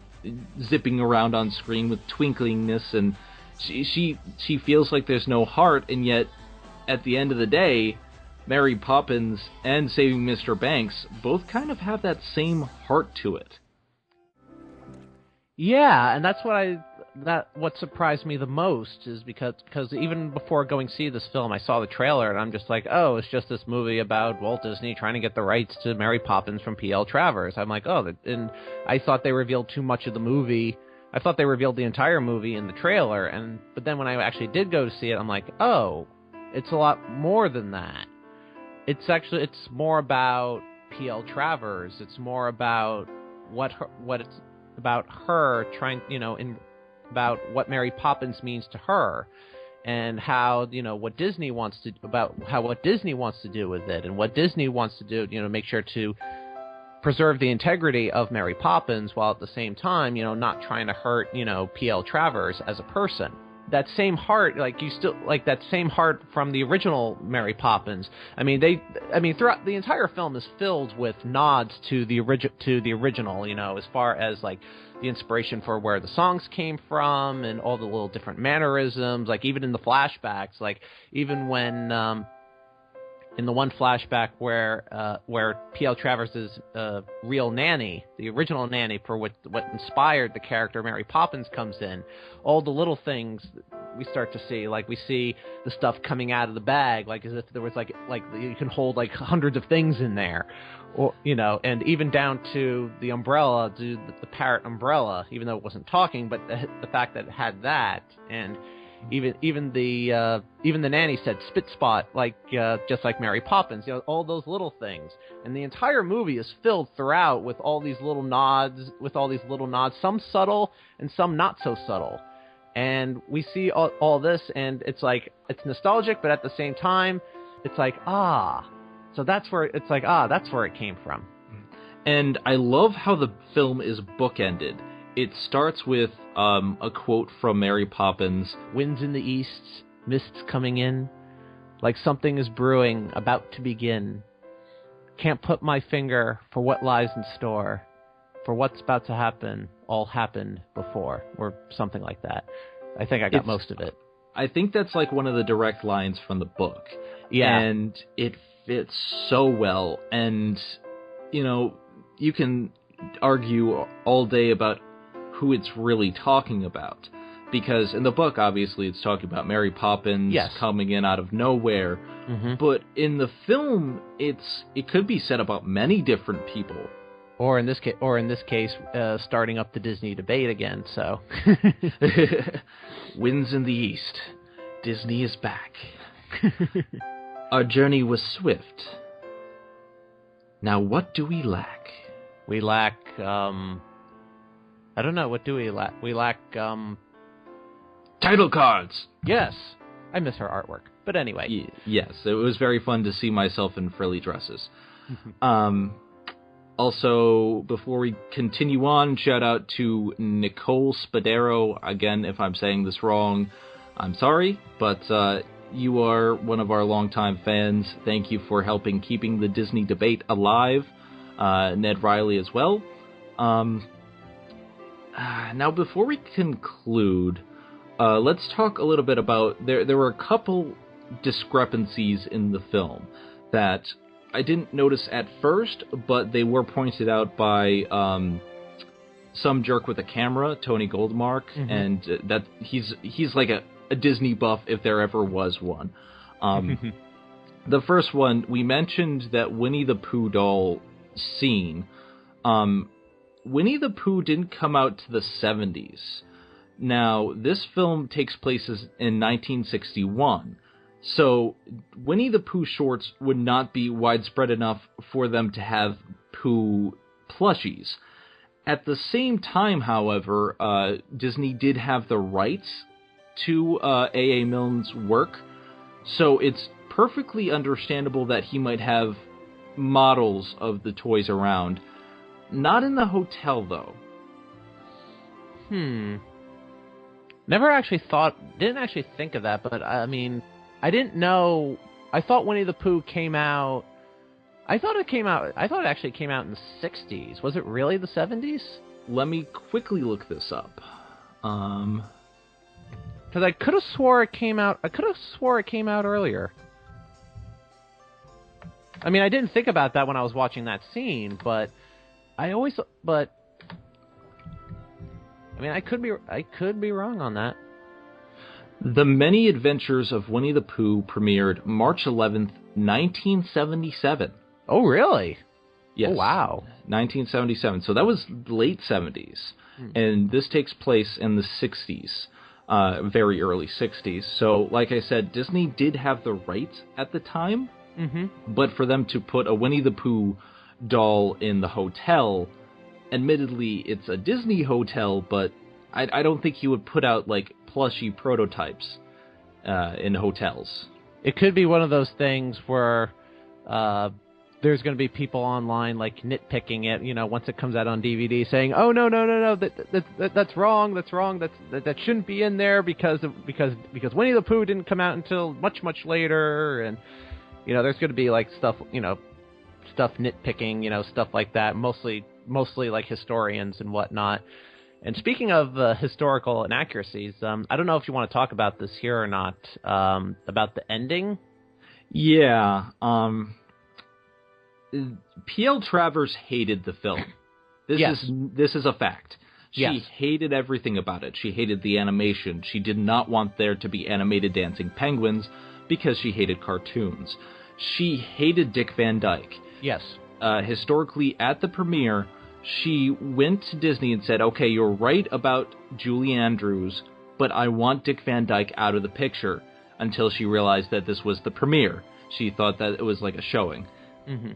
Speaker 1: zipping around on screen with twinklingness. And she feels like there's no heart, and yet, at the end of the day, Mary Poppins and Saving Mr. Banks both kind of have that same heart to it.
Speaker 2: Yeah, and that's what surprised me the most, is because even before going to see this film, I saw the trailer and I'm just like, oh, it's just this movie about Walt Disney trying to get the rights to Mary Poppins from P.L. Travers. I'm like, oh, and I thought they revealed too much of the movie. I thought they revealed the entire movie in the trailer, but then when I actually did go to see it, I'm like, oh, It's a lot more than that. It's more about P.L. Travers. It's more about it's about her trying, about what Mary Poppins means to her, and how, what Disney wants to do with it, and what Disney wants to do, make sure to preserve the integrity of Mary Poppins while at the same time, not trying to hurt, P.L. Travers as a person. That same heart, that same heart from the original Mary Poppins. Throughout the entire film is filled with nods to the original, as far as the inspiration for where the songs came from and all the little different mannerisms, even in the flashbacks, even when in the one flashback where P.L. Travers' real nanny, the original nanny for what inspired the character Mary Poppins, comes in, all the little things we start to see, we see the stuff coming out of the bag, as if there was you can hold hundreds of things in there, or and even down to the umbrella, the parrot umbrella, even though it wasn't talking, but the fact that it had that, and even the nanny said spit spot, just like Mary Poppins, all those little things. And the entire movie is filled throughout with all these little nods, some subtle and some not so subtle. And we see all this, and it's it's nostalgic, but at the same time, it's so that's where it came from.
Speaker 1: And I love how the film is bookended. It starts with a quote from Mary Poppins.
Speaker 2: Winds in the east, mists coming in, like something is brewing, about to begin. Can't put my finger for what lies in store, for what's about to happen, all happened before, or something like that. I think I got most of it.
Speaker 1: I think that's one of the direct lines from the book.
Speaker 2: Yeah.
Speaker 1: And it fits so well. And, you can argue all day about who it's really talking about, because in the book, obviously, it's talking about Mary Poppins coming in out of nowhere, but in the film, it could be said about many different people.
Speaker 2: Or in this case, starting up the Disney debate again. So,
Speaker 1: winds in the east, Disney is back. Our journey was swift. Now, what do we lack?
Speaker 2: We lack. I don't know. What do we lack? We lack,
Speaker 1: title cards!
Speaker 2: Yes. I miss her artwork. But anyway.
Speaker 1: Yes, it was very fun to see myself in frilly dresses. Also, before we continue on, shout out to Nicole Spadero. Again, if I'm saying this wrong, I'm sorry, but you are one of our longtime fans. Thank you for helping keeping the Disney debate alive. Ned Riley as well. Now, before we conclude, let's talk a little bit about... There were a couple discrepancies in the film that I didn't notice at first, but they were pointed out by some jerk with a camera, Tony Goldmark, and that he's like a Disney buff if there ever was one. The first one, we mentioned that Winnie the Pooh doll scene... Winnie the Pooh didn't come out to the 70s. Now, this film takes place in 1961, so Winnie the Pooh shorts would not be widespread enough for them to have Pooh plushies. At the same time, however, Disney did have the rights to A.A. Milne's work, so it's perfectly understandable that he might have models of the toys around. Not in the hotel, though.
Speaker 2: Never actually didn't actually think of that, but I didn't know. I thought Winnie the Pooh came out. I thought it actually came out in the 60s. Was it really the 70s?
Speaker 1: Let me quickly look this up.
Speaker 2: Because I could have swore it came out earlier. I didn't think about that when I was watching that scene, but I could be wrong on that.
Speaker 1: The Many Adventures of Winnie the Pooh premiered March 11th, 1977.
Speaker 2: Oh, really?
Speaker 1: Yes.
Speaker 2: Oh, wow.
Speaker 1: 1977. So that was late 70s. And this takes place in the 60s. very early 60s. So, like I said, Disney did have the rights at the time, but for them to put a Winnie the Pooh doll in the hotel, admittedly, it's a Disney hotel, but I don't think you would put out, like, plushy prototypes in hotels.
Speaker 2: It could be one of those things where there's going to be people online, like, nitpicking it, you know, once it comes out on DVD, saying, "Oh, no, that's wrong, that shouldn't be in there because Winnie the Pooh didn't come out until much later," and, you know, there's going to be, like, stuff nitpicking, you know, stuff like that, mostly like historians and whatnot. And speaking of historical inaccuracies, I don't know if you want to talk about this here or not, about the ending.
Speaker 1: Yeah, P.L. Travers hated the film. This is a fact. She hated everything about it. She hated the animation. She did not want there to be animated dancing penguins because she hated cartoons. She hated Dick Van Dyke.
Speaker 2: Yes.
Speaker 1: Historically, at the premiere, she went to Disney and said, "Okay, you're right about Julie Andrews, but I want Dick Van Dyke out of the picture," until she realized that this was the premiere. She thought that it was like a showing.
Speaker 2: Mm-hmm.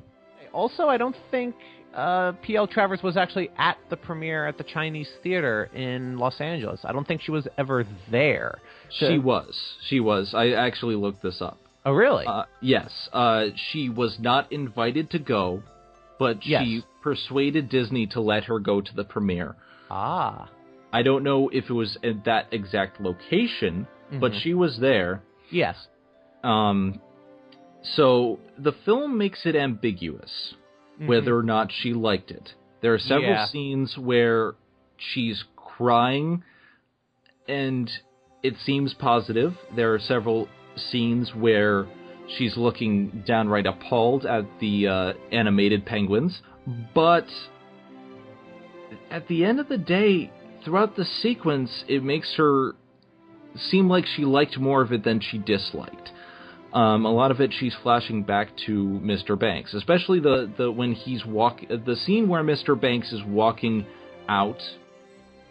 Speaker 2: Also, I don't think P.L. Travers was actually at the premiere at the Chinese Theater in Los Angeles. I don't think she was ever there.
Speaker 1: She was. I actually looked this up.
Speaker 2: Oh, really?
Speaker 1: Yes. She was not invited to go, but she persuaded Disney to let her go to the premiere.
Speaker 2: Ah.
Speaker 1: I don't know if it was at that exact location, but she was there.
Speaker 2: Yes.
Speaker 1: So the film makes it ambiguous whether or not she liked it. There are several scenes where she's crying, and it seems positive. There are several scenes where she's looking downright appalled at the animated penguins. But at the end of the day, throughout the sequence, it makes her seem like she liked more of it than she disliked. A lot of it, she's flashing back to Mr. Banks, especially the scene where Mr. Banks is walking out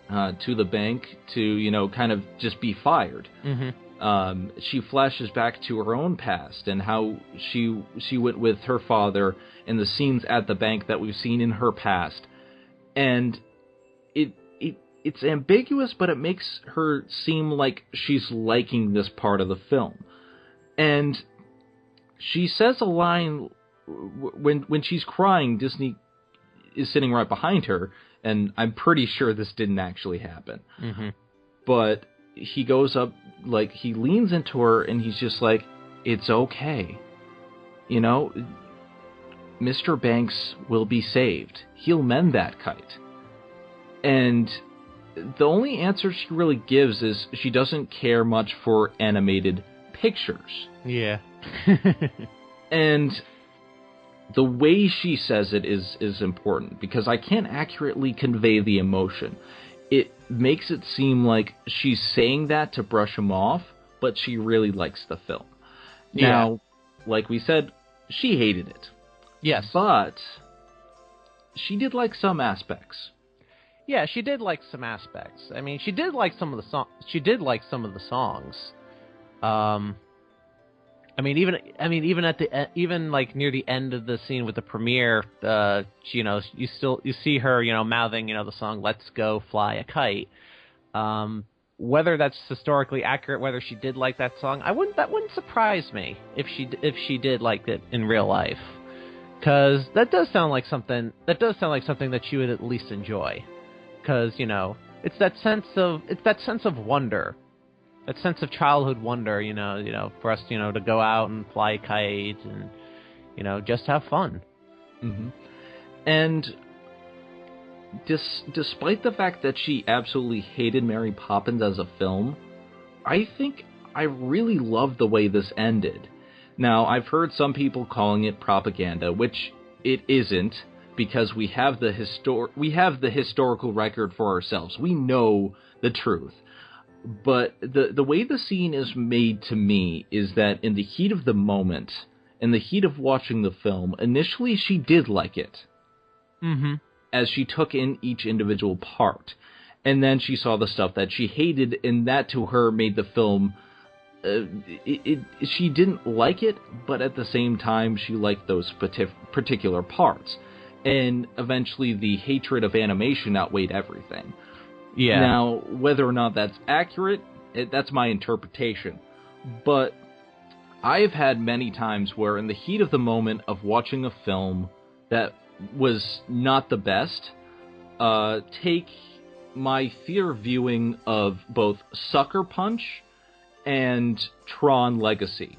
Speaker 1: to the bank to, you know, kind of just be fired. She flashes back to her own past and how she went with her father and the scenes at the bank that we've seen in her past. And it's ambiguous, but it makes her seem like she's liking this part of the film. And she says a line when she's crying. Disney is sitting right behind her, and I'm pretty sure this didn't actually happen. But he goes up, like, he leans into her, and he's just like, "It's okay. You know, Mr. Banks will be saved. He'll mend that kite." And the only answer she really gives is she doesn't care much for animated pictures.
Speaker 2: Yeah.
Speaker 1: And the way she says it is important, because I can't accurately convey the emotion. It makes it seem like she's saying that to brush him off, but she really likes the film.
Speaker 2: Yeah.
Speaker 1: Now, like we said, she hated it.
Speaker 2: Yes.
Speaker 1: But she did like some aspects.
Speaker 2: Yeah, she did like some aspects. I mean, she did like some of the songs. Even like near the end of the scene with the premiere, you know, you see her, you know, mouthing, you know, the song "Let's Go Fly a Kite." Whether that's historically accurate, whether she did like that song, that wouldn't surprise me if she did like it in real life, because that does sound like something that she would at least enjoy, because, you know, it's that sense of wonder. That sense of childhood wonder, you know, for us, you know, to go out and fly a kite and, you know, just have fun.
Speaker 1: And despite the fact that she absolutely hated Mary Poppins as a film, I think I really loved the way this ended. Now, I've heard some people calling it propaganda, which it isn't, because we have the historical record for ourselves. We know the truth. But the way the scene is made to me is that in the heat of the moment, in the heat of watching the film, initially she did like it. As she took in each individual part. And then she saw the stuff that she hated, and that to her made the film... she didn't like it, but at the same time, she liked those particular parts. And eventually, the hatred of animation outweighed everything.
Speaker 2: Yeah.
Speaker 1: Now, whether or not that's accurate, that's my interpretation. But I've had many times where in the heat of the moment of watching a film that was not the best, take my theater viewing of both Sucker Punch and Tron Legacy.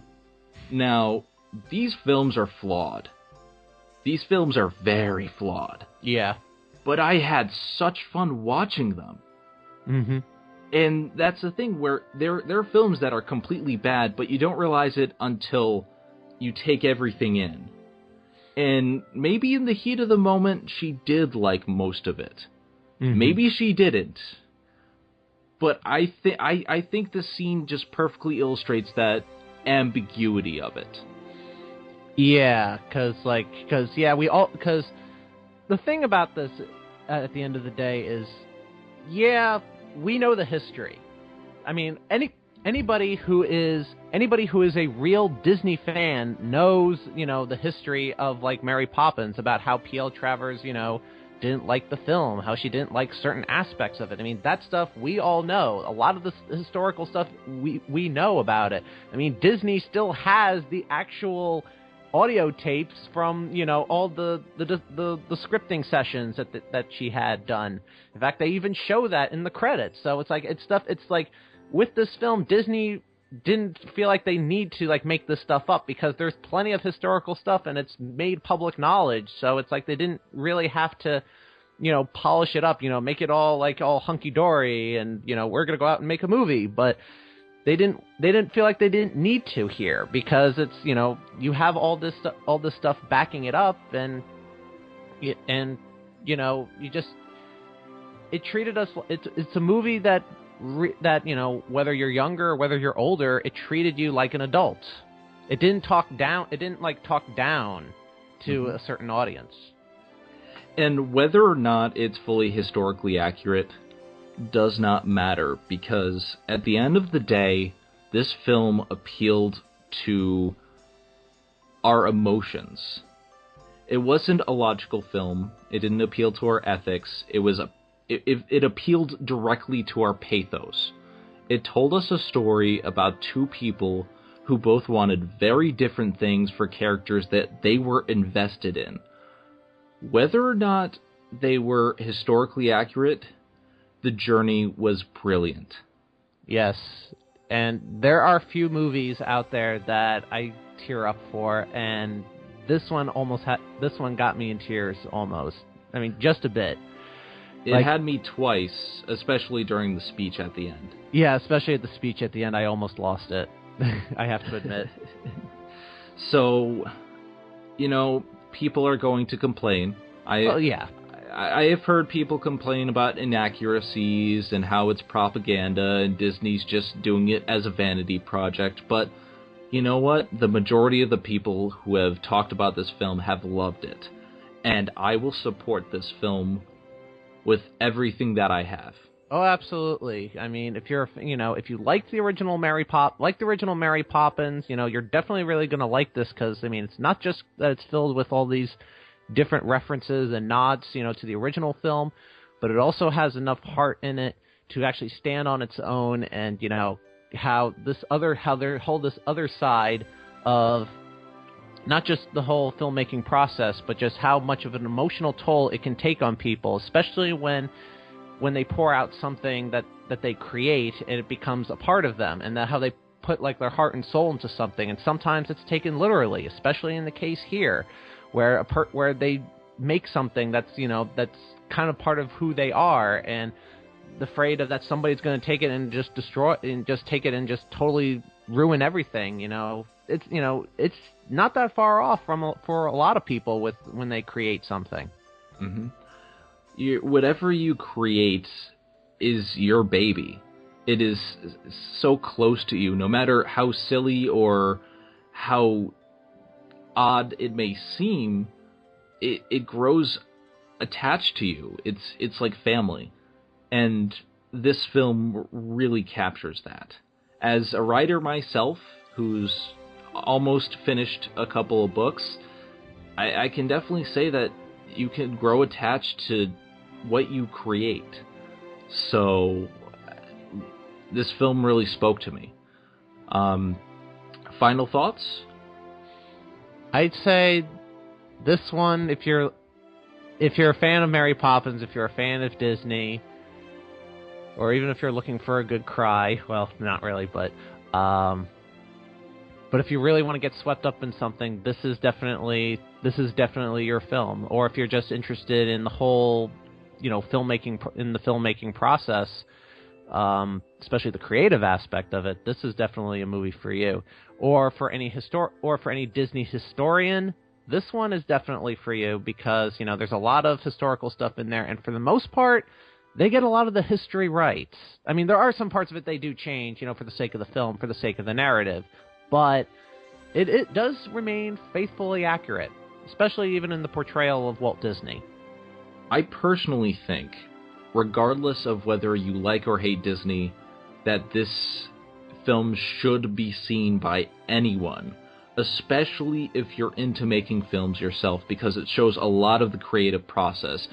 Speaker 1: Now, these films are flawed. These films are very flawed.
Speaker 2: Yeah.
Speaker 1: But I had such fun watching them.
Speaker 2: Mm-hmm.
Speaker 1: And that's the thing, where there are films that are completely bad, but you don't realize it until you take everything in. And maybe in the heat of the moment, she did like most of it. Mm-hmm. Maybe she didn't. But I think the scene just perfectly illustrates that ambiguity of it.
Speaker 2: Yeah, because the thing about this at the end of the day is, yeah, we know the history. I mean, anybody who is a real Disney fan knows, the history of, like, Mary Poppins, about how P.L. Travers, didn't like the film, how she didn't like certain aspects of it. I mean, that stuff we all know. A lot of the historical stuff we know about it. I mean, Disney still has the actual audio tapes from, all the scripting sessions that she had done. In fact, they even show that in the credits. So it's like with this film, Disney didn't feel like they need to, like, make this stuff up, because there's plenty of historical stuff and it's made public knowledge. So it's like they didn't really have to, polish it up, make it all hunky-dory and, we're going to go out and make a movie. But they didn't feel like they didn't need to here, because it's, you have all this stuff backing it up, and it treated us. It's a movie that whether you're younger or whether you're older, it treated you like an adult. It didn't talk down. It didn't talk down to a certain audience.
Speaker 1: And whether or not it's fully historically accurate does not matter, because at the end of the day, this film appealed to our emotions. It wasn't a logical film. It didn't appeal to our ethics. It appealed directly to our pathos. It told us a story about two people who both wanted very different things for characters that they were invested in. Whether or not they were historically accurate, the journey was brilliant.
Speaker 2: Yes, and there are a few movies out there that I tear up for, and this one got me in tears almost. I mean, just a bit.
Speaker 1: It had me twice, especially during the speech at the end.
Speaker 2: Yeah, especially at the speech at the end, I almost lost it. I have to admit.
Speaker 1: So, people are going to complain.
Speaker 2: Yeah.
Speaker 1: I have heard people complain about inaccuracies and how it's propaganda and Disney's just doing it as a vanity project, but you know what? The majority of the people who have talked about this film have loved it, and I will support this film with everything that I have.
Speaker 2: Oh, absolutely. I mean, if you like the original Mary Poppins, you're definitely really going to like this, because, I mean, it's not just that it's filled with all these different references and nods, to the original film, but it also has enough heart in it to actually stand on its own, and, how this other side of not just the whole filmmaking process, but just how much of an emotional toll it can take on people, especially when they pour out something that they create and it becomes a part of them, and how they put, like, their heart and soul into something. And sometimes it's taken literally, especially in the case here, where they make something that's kind of part of who they are, and afraid of that somebody's going to take it and just destroy it, and just take it and just totally ruin everything. It's not that far off for a lot of people when they create something.
Speaker 1: Mm-hmm. Whatever you create is your baby. It is so close to you, no matter how silly or how odd it may seem. It grows attached to you. It's like family. And this film really captures that. As a writer myself, who's almost finished a couple of books, I can definitely say that you can grow attached to what you create. So this film really spoke to me. Final thoughts?
Speaker 2: I'd say this one, if you're a fan of Mary Poppins, if you're a fan of Disney, or even if you're looking for a good cry, well, not really, but if you really want to get swept up in something, this is definitely your film. Or if you're just interested in the whole, filmmaking process, especially the creative aspect of it, this is definitely a movie for you. Or for any Disney historian, this one is definitely for you because, there's a lot of historical stuff in there, and for the most part, they get a lot of the history right. I mean, there are some parts of it they do change, for the sake of the film, for the sake of the narrative, but it does remain faithfully accurate, especially even in the portrayal of Walt Disney.
Speaker 1: I personally think, regardless of whether you like or hate Disney, that this film should be seen by anyone, especially if you're into making films yourself, because it shows a lot of the creative process.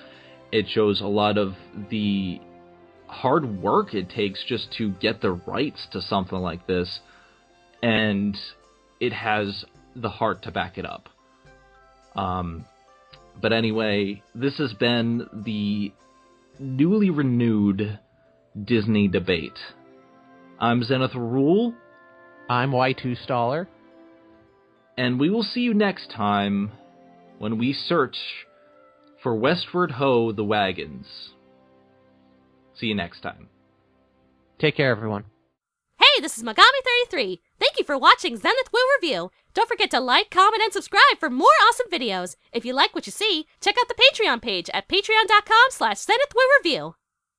Speaker 1: It shows a lot of the hard work it takes just to get the rights to something like this, and it has the heart to back it up. But anyway, this has been the newly renewed Disney debate. I'm Zenith Rule.
Speaker 2: I'm Y2Staller.
Speaker 1: And we will see you next time when we search for Westward Ho the Wagons. See you next time.
Speaker 2: Take care, everyone.
Speaker 3: Hey, this is Megami33. Thank you for watching Zenith Will Review. Don't forget to like, comment, and subscribe for more awesome videos. If you like what you see, check out the Patreon page at patreon.com/ZenithWillReview.